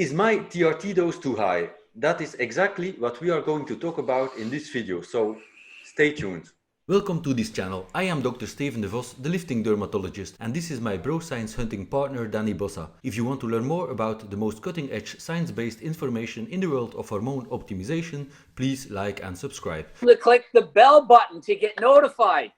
Is my TRT dose too high? That is exactly what we are going to talk about in this video, so stay tuned. Welcome to this channel. I am Dr. Steven de Vos, the lifting dermatologist, and this is my bro science hunting partner Danny Bossa. If you want to learn more about the most cutting edge science-based information in the world of hormone optimization, please like and subscribe. Click the bell button to get notified.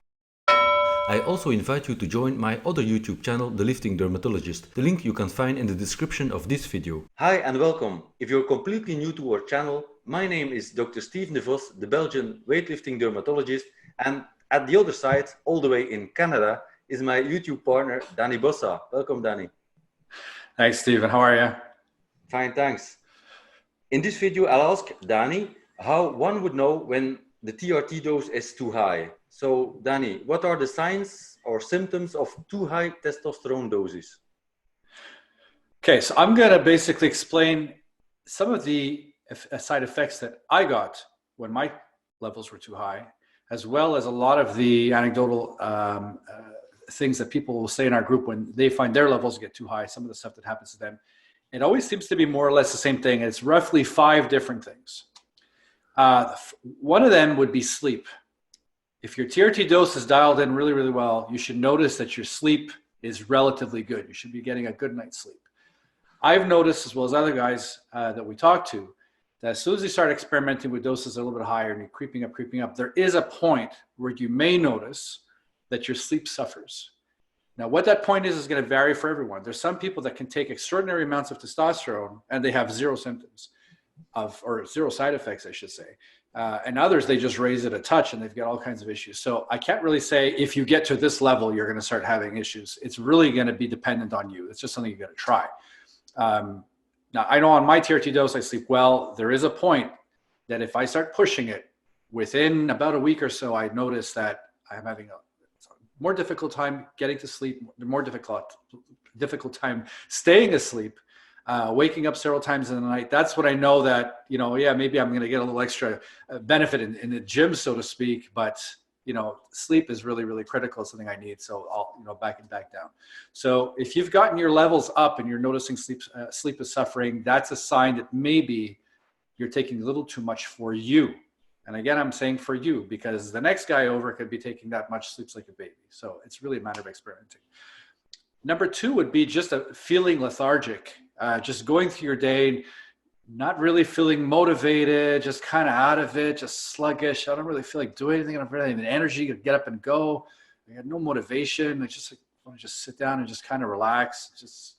I also invite you to join my other YouTube channel, The Lifting Dermatologist. The link you can find in the description of this video. Hi and welcome. If you're completely new to our channel, my name is Dr. Steven de Vos, the Belgian weightlifting dermatologist, and at the other side, all the way in Canada, is my YouTube partner, Danny Bossa. Welcome, Danny. Thanks, Steven. How are you? Fine, thanks. In this video, I'll ask Danny how one would know when the TRT dose is too high. So, Danny, what are the signs or symptoms of too high testosterone doses? Okay, so I'm going to basically explain some of the side effects that I got when my levels were too high, as well as a lot of the anecdotal things that people will say in our group when they find their levels get too high, some of the stuff that happens to them. It always seems to be more or less the same thing. It's roughly 5 different things. One of them would be sleep. If your TRT dose is dialed in really, really well, you should notice that your sleep is relatively good. You should be getting a good night's sleep. I've noticed, as well as other guys that we talk to, that as soon as you start experimenting with doses a little bit higher and you're creeping up, there is a point where you may notice that your sleep suffers. Now, what that point is going to vary for everyone. There's some people that can take extraordinary amounts of testosterone and they have zero symptoms or zero side effects, I should say. And others, they just raise it a touch and they've got all kinds of issues. So I can't really say if you get to this level, you're going to start having issues. It's really going to be dependent on you. It's just something you got to try. Now, I know on my TRT dose, I sleep well. There is a point that if I start pushing it within about a week or so, I notice that I'm having a more difficult time getting to sleep, more difficult time staying asleep. Waking up several times in the night, that's when I know that, yeah, maybe I'm going to get a little extra benefit in the gym, so to speak. But, sleep is really, really critical. It's something I need. So I'll, back down. So if you've gotten your levels up and you're noticing sleep is suffering, that's a sign that maybe you're taking a little too much for you. And again, I'm saying for you because the next guy over could be taking that much, sleeps like a baby. So it's really a matter of experimenting. Number 2 would be just a feeling lethargic. Just going through your day, not really feeling motivated, just kind of out of it, just sluggish. I don't really feel like doing anything. I don't really have energy to get up and go. I got no motivation. I just want to just sit down and just kind of relax.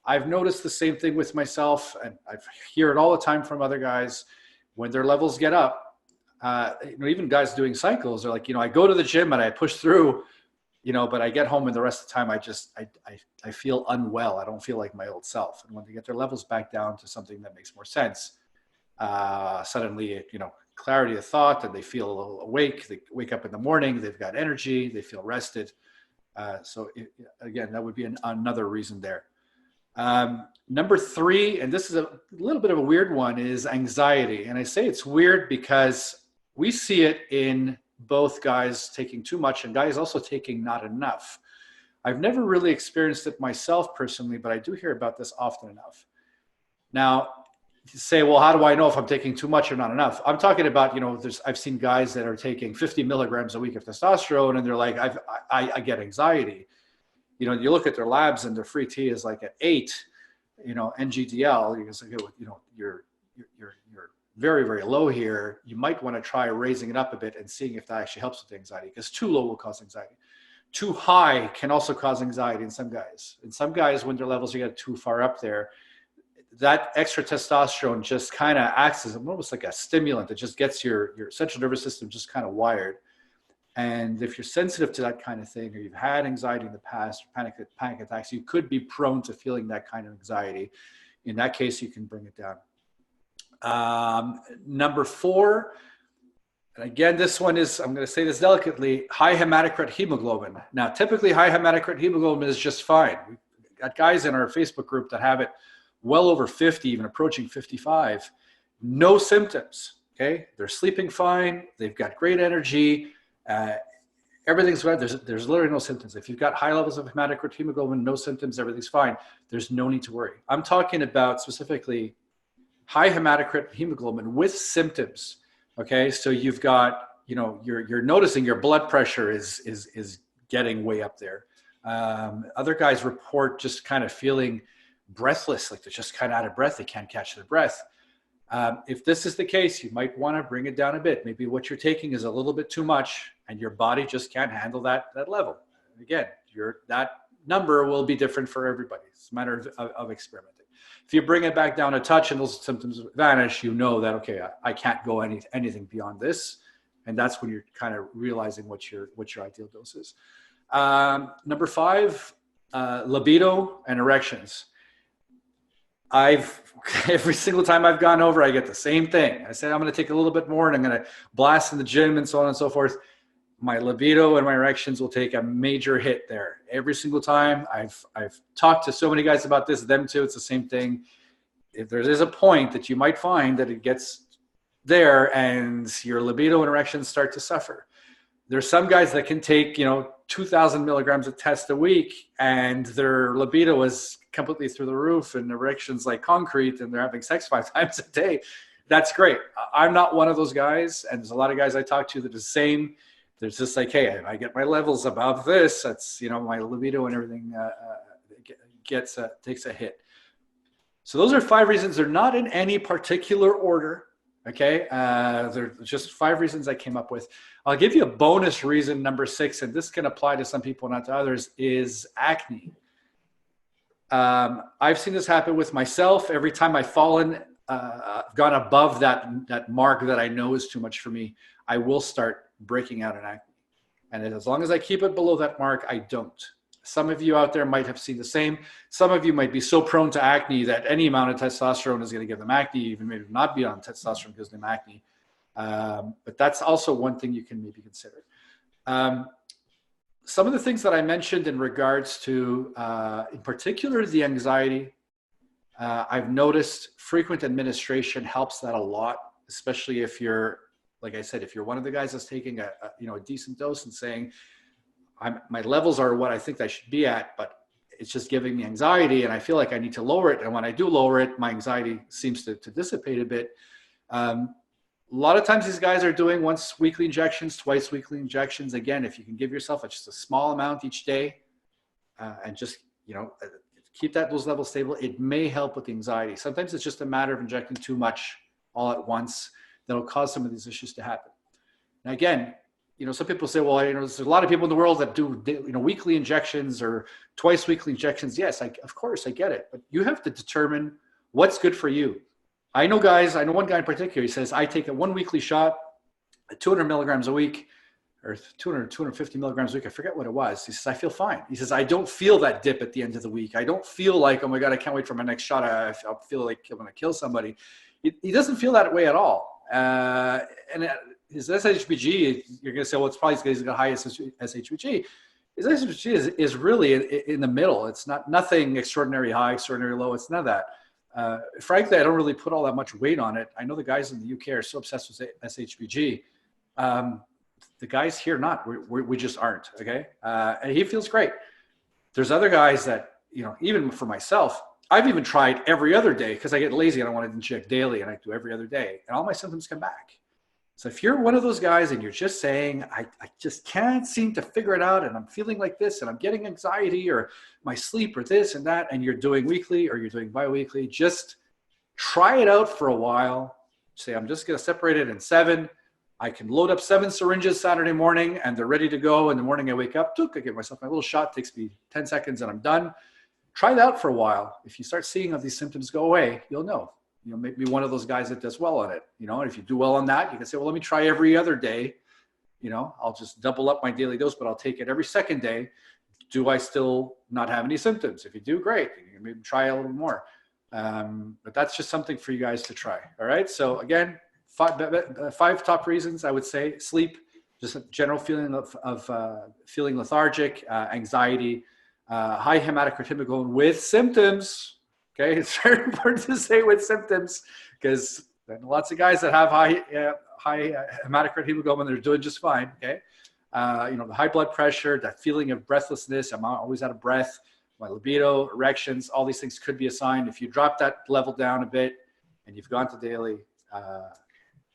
I've noticed the same thing with myself, and I hear it all the time from other guys. When their levels get up, even guys doing cycles are like, I go to the gym and I push through, but I get home and the rest of the time I feel unwell. I don't feel like my old self. And when they get their levels back down to something that makes more sense, suddenly, clarity of thought, and they feel a little awake. They wake up in the morning, they've got energy, they feel rested. Again, that would be another reason there. Number 3, and this is a little bit of a weird one, is anxiety. And I say it's weird because we see it in both guys taking too much and guys also taking not enough. I've never really experienced it myself personally, but I do hear about this often enough. Now, you say, well, how do I know if I'm taking too much or not enough? I'm talking about, I've seen guys that are taking 50 milligrams a week of testosterone and they're like, I get anxiety. You look at their labs and their free T is like at 8, NGDL, you're very, very low here. You might want to try raising it up a bit and seeing if that actually helps with the anxiety, because too low will cause anxiety. Too high can also cause anxiety in some guys. In some guys, when their levels get too far up there, that extra testosterone just kind of acts as almost like a stimulant that just gets your central nervous system just kind of wired. And if you're sensitive to that kind of thing, or you've had anxiety in the past, or panic attacks, you could be prone to feeling that kind of anxiety. In that case, you can bring it down. Number 4, and again, this one is, I'm going to say this delicately, high hematocrit hemoglobin. Now, typically high hematocrit hemoglobin is just fine. We've got guys in our Facebook group that have it well over 50, even approaching 55, no symptoms. Okay. They're sleeping fine. They've got great energy. everything's good. There's literally no symptoms. If you've got high levels of hematocrit hemoglobin, no symptoms, everything's fine. There's no need to worry. I'm talking about specifically high hematocrit hemoglobin with symptoms. Okay, so you've got, you're noticing your blood pressure is getting way up there. Other guys report just kind of feeling breathless, like they're just kind of out of breath. They can't catch their breath. If this is the case, you might want to bring it down a bit. Maybe what you're taking is a little bit too much and your body just can't handle that level. Again, that number will be different for everybody. It's a matter of experimenting. If you bring it back down a touch and those symptoms vanish, you know that, okay, I can't go anything beyond this. And that's when you're kind of realizing what your ideal dose is. Number 5, libido and erections. Every single time I've gone over, I get the same thing. I say, I'm going to take a little bit more and I'm going to blast in the gym and so on and so forth. My libido and my erections will take a major hit there. Every single time. I've talked to so many guys about this, them too, it's the same thing. If there is a point that you might find that it gets there and your libido and erections start to suffer. There's some guys that can take, 2,000 milligrams of test a week and their libido is completely through the roof and erections like concrete and they're having sex 5 times a day. That's great. I'm not one of those guys. And there's a lot of guys I talk to that are the same. There's just like, hey, if I get my levels above this, that's, my libido and everything takes a hit. So those are 5 reasons. They're not in any particular order. Okay. They're just 5 reasons I came up with. I'll give you a bonus reason, number 6, and this can apply to some people, not to others, is acne. I've seen this happen with myself. Every time I've fallen, gone above that mark that I know is too much for me, I will start breaking out in acne. And as long as I keep it below that mark, I don't. Some of you out there might have seen the same. Some of you might be so prone to acne that any amount of testosterone is going to give them acne, even maybe not be on testosterone gives them acne. But that's also one thing you can maybe consider. Some of the things that I mentioned in regards to, in particular, the anxiety, I've noticed frequent administration helps that a lot, especially if you're, like I said, if you're one of the guys that's taking a decent dose and saying, my levels are what I think I should be at, but it's just giving me anxiety and I feel like I need to lower it. And when I do lower it, my anxiety seems to dissipate a bit. A lot of times these guys are doing once weekly injections, twice weekly injections. Again, if you can give yourself just a small amount each day and just, keep those levels stable, it may help with the anxiety. Sometimes it's just a matter of injecting too much all at once that'll cause some of these issues to happen. And again, some people say, well, there's a lot of people in the world that do, weekly injections or twice weekly injections. Yes, of course, I get it. But you have to determine what's good for you. I know one guy in particular, he says, I take a 1 weekly shot at 200 milligrams a week or 250 milligrams a week. I forget what it was. He says, I feel fine. He says, I don't feel that dip at the end of the week. I don't feel like, oh my God, I can't wait for my next shot. I feel like I'm going to kill somebody. He doesn't feel that way at all. And his SHBG, you're going to say, well, it's probably because he's got high SHBG. His SHBG is really in the middle. It's nothing extraordinary high, extraordinary low. It's none of that. Frankly, I don't really put all that much weight on it. I know the guys in the UK are so obsessed with SHBG. The guys here, not. We just aren't, okay? And he feels great. There's other guys that, even for myself, I've even tried every other day because I get lazy. I don't want to inject daily, and I do every other day. And all my symptoms come back. So if you're one of those guys and you're just saying, I just can't seem to figure it out and I'm feeling like this and I'm getting anxiety or my sleep or this and that, and you're doing weekly or you're doing biweekly, just try it out for a while. Say, I'm just going to separate it in 7. I can load up 7 syringes Saturday morning and they're ready to go. In the morning I wake up, I give myself my little shot, takes me 10 seconds and I'm done. Try that out for a while. If you start seeing how these symptoms go away, you'll know. Maybe one of those guys that does well on it, and if you do well on that, you can say, well, let me try every other day. I'll just double up my daily dose, but I'll take it every second day. Do I still not have any symptoms? If you do, great. You can maybe try a little more. But that's just something for you guys to try. All right. So again, 5 top reasons, I would say: sleep, just a general feeling of feeling lethargic, anxiety, high hematocrit hemoglobin with symptoms. Okay, it's very important to say with symptoms because lots of guys that have high hematocrit hemoglobin, they're doing just fine. Okay, the high blood pressure, that feeling of breathlessness, I'm always out of breath, my libido, erections, all these things could be a sign. If you drop that level down a bit and you've gone to daily,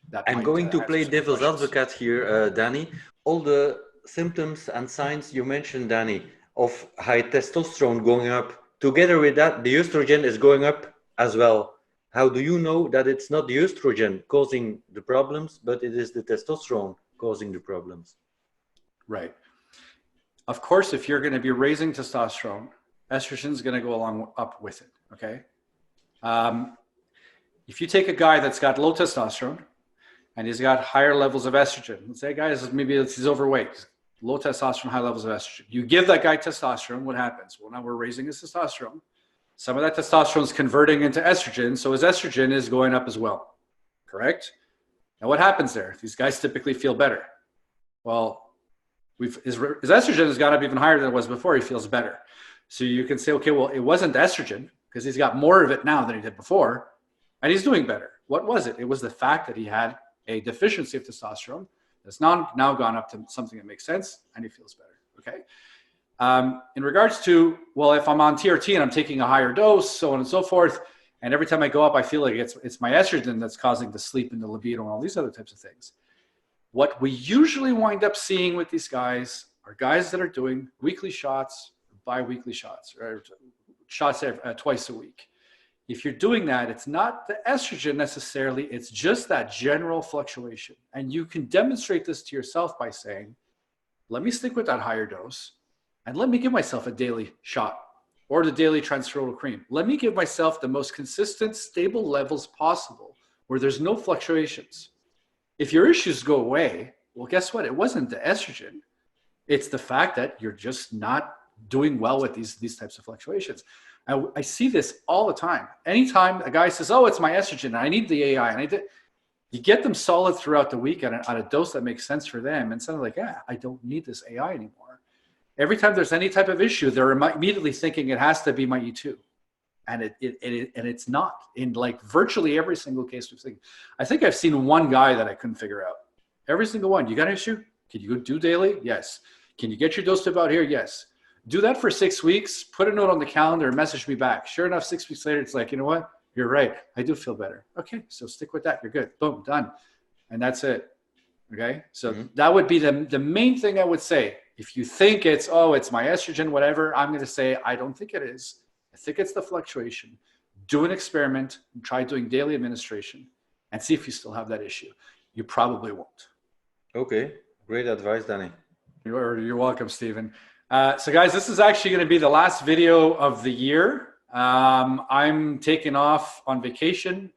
that I'm might going to answer play some of the devil's questions. advocate here, Danny. All the symptoms and signs you mentioned, Danny, of high testosterone going up, together with that, the estrogen is going up as well. How do you know that it's not the estrogen causing the problems, but it is the testosterone causing the problems? Right. Of course, if you're going to be raising testosterone, estrogen is going to go along up with it. Okay. If you take a guy that's got low testosterone and he's got higher levels of estrogen, let's say maybe he's overweight, low testosterone, high levels of estrogen. You give that guy testosterone, what happens? Well, now we're raising his testosterone. Some of that testosterone is converting into estrogen, so his estrogen is going up as well. Correct? Now, what happens there? These guys typically feel better. Well, his estrogen has gone up even higher than it was before. He feels better. So you can say, okay, well, it wasn't estrogen because he's got more of it now than he did before, and he's doing better. What was it? It was the fact that he had a deficiency of testosterone that's now gone up to something that makes sense, and he feels better. Okay. In regards to, well, if I'm on TRT and I'm taking a higher dose, so on and so forth, and every time I go up, I feel like it's my estrogen that's causing the sleep and the libido and all these other types of things. What we usually wind up seeing with these guys are guys that are doing weekly shots, bi-weekly shots, or shots twice a week. If you're doing that, it's not the estrogen necessarily, it's just that general fluctuation. And you can demonstrate this to yourself by saying, let me stick with that higher dose and let me give myself a daily shot or the daily transferable cream. Let me give myself the most consistent, stable levels possible where there's no fluctuations. If your issues go away, well, guess what? It wasn't the estrogen. It's the fact that you're just not doing well with these types of fluctuations. I see this all the time. Anytime a guy says, oh, it's my estrogen, I need the AI, and you get them solid throughout the week at a dose that makes sense for them. And suddenly like, yeah, I don't need this AI anymore. Every time there's any type of issue, they're immediately thinking it has to be my E2. And it's not in like virtually every single case we've seen. I think I've seen one guy that I couldn't figure out. Every single one. You got an issue? Can you do daily? Yes. Can you get your dose to about here? Yes. Do that for 6 weeks, put a note on the calendar and message me back. Sure enough, 6 weeks later, it's like, you know what? You're right. I do feel better. Okay. So stick with that. You're good. Boom, done. And that's it. Okay. So that would be the main thing I would say. If you think it's my estrogen, whatever, I'm going to say, I don't think it is. I think it's the fluctuation. Do an experiment and try doing daily administration and see if you still have that issue. You probably won't. Okay. Great advice, Danny. You're welcome, Stephen. So guys, this is actually going to be the last video of the year. I'm taking off on vacation.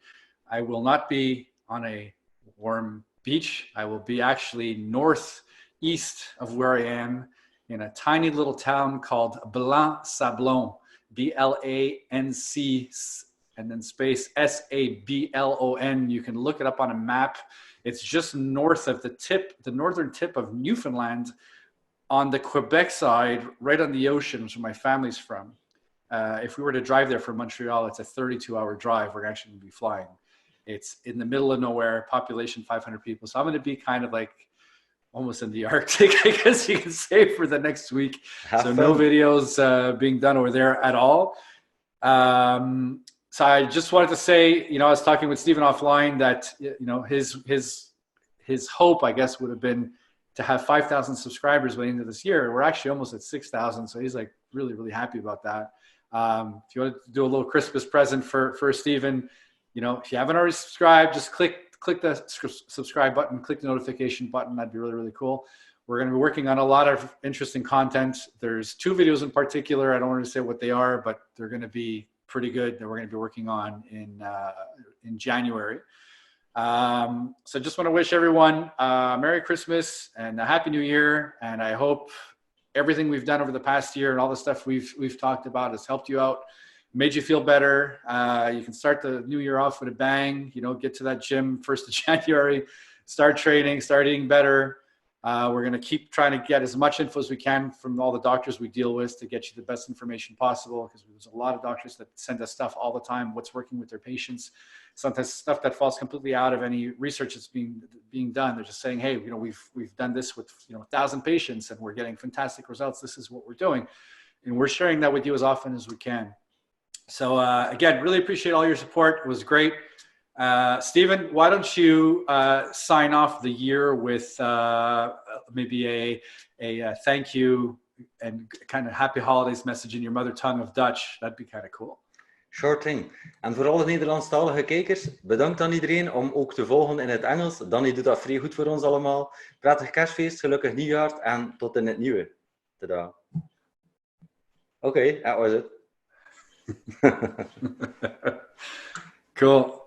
I will not be on a warm beach. I will be actually northeast of where I am in a tiny little town called Blanc-Sablon, B-L-A-N-C and then space S-A-B-L-O-N. You can look it up on a map. It's just north of the northern tip of Newfoundland, on the Quebec side, right on the ocean, which my family's from. If we were to drive there from Montreal, it's a 32-hour drive. We're actually going to be flying. It's in the middle of nowhere, population 500 people. So I'm going to be kind of like almost in the Arctic, I guess you can say, for the next week. So no videos being done over there at all. So I just wanted to say, I was talking with Stephen offline that, his hope, I guess, would have been to have 5,000 subscribers by the end of this year. We're actually almost at 6,000. So he's like really, really happy about that. If you want to do a little Christmas present for Stephen, if you haven't already subscribed, just click the subscribe button, click the notification button. That'd be really, really cool. We're going to be working on a lot of interesting content. There's 2 videos in particular. I don't want to say what they are, but they're going to be pretty good that we're going to be working on in January. So just want to wish everyone Merry Christmas and a Happy New Year. And I hope everything we've done over the past year and all the stuff we've talked about has helped you out, made you feel better. You can start the new year off with a bang, get to that gym 1st of January, start training, start eating better. We're going to keep trying to get as much info as we can from all the doctors we deal with to get you the best information possible, because there's a lot of doctors that send us stuff all the time, what's working with their patients. Sometimes stuff that falls completely out of any research that's being done. They're just saying, hey, we've done this with 1,000 patients and we're getting fantastic results. This is what we're doing. And we're sharing that with you as often as we can. So again, really appreciate all your support. It was great. Stephen, why don't you sign off the year with maybe a thank you and kind of happy holidays message in your mother tongue of Dutch. That'd be kind of cool. Sure thing. En voor alle Nederlandstalige kijkers, bedankt aan iedereen om ook te volgen in het Engels. Danny doet dat vrij goed voor ons allemaal. Prettig kerstfeest, gelukkig nieuwjaar en tot in het nieuwe. Tada. Oké, dat was het. Cool.